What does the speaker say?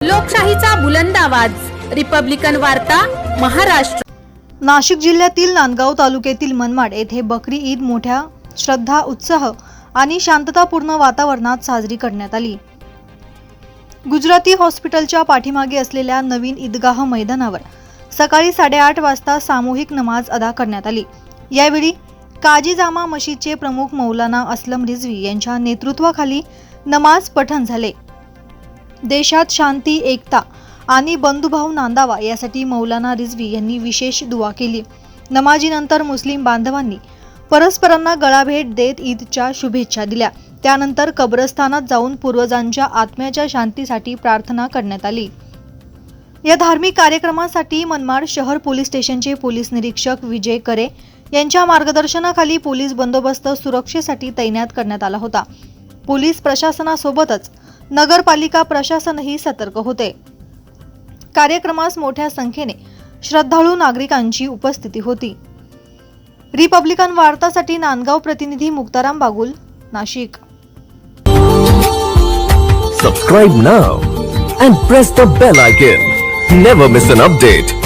लोकशाहीचा बुलंद आवाज, रिपब्लिकन वार्ता, महाराष्ट्र। नाशिक जिल्ह्यातील नांदगाव तालुक्यातील मनमाड येथे बकरी ईद मोठ्या श्रद्धा, उत्साह आणि शांततापूर्ण वातावरणात साजरी करण्यात आली। गुजराती हॉस्पिटलच्या पाठीमागे असलेल्या नवीन ईदगाह मैदानावर सकाळी 8:30 वाजता सामूहिक नमाज अदा करण्यात आली। यावेळी काजी जामा मशीदचे प्रमुख मौलाना असलम रिजवी यांच्या नेतृत्वाखाली नमाज पठण झाले। देशात शांती, एकता आणि बंधुभाव नांदावा यासाठी मौलाना रिजवी यांनी विशेष दुआ केली। नमाजीनंतर मुस्लिम बांधवांनी परस्परांना गळाभेट देत ईदच्या शुभेच्छा दिल्या। त्यानंतर कब्रस्थानात जाऊन पूर्वजांच्या आत्म्याच्या शांतीसाठी प्रार्थना करण्यात आली। या धार्मिक कार्यक्रमासाठी मनमाड शहर पोलीस स्टेशनचे पोलीस निरीक्षक विजय करे यांच्या मार्गदर्शनाखाली पोलीस बंदोबस्त सुरक्षेसाठी तैनात करण्यात आला होता। पोलीस प्रशासनासोबतच नगरपालिका प्रशासनही सतर्क होते। कार्यक्रमास मोठ्या संख्येने श्रद्धाळू नागरिकांची उपस्थिती होती। रिपब्लिकन वार्तासाठी नांदगाव प्रतिनिधी Muktaram Bagul, Nashik. Subscribe now and press the bell icon. Never miss an update.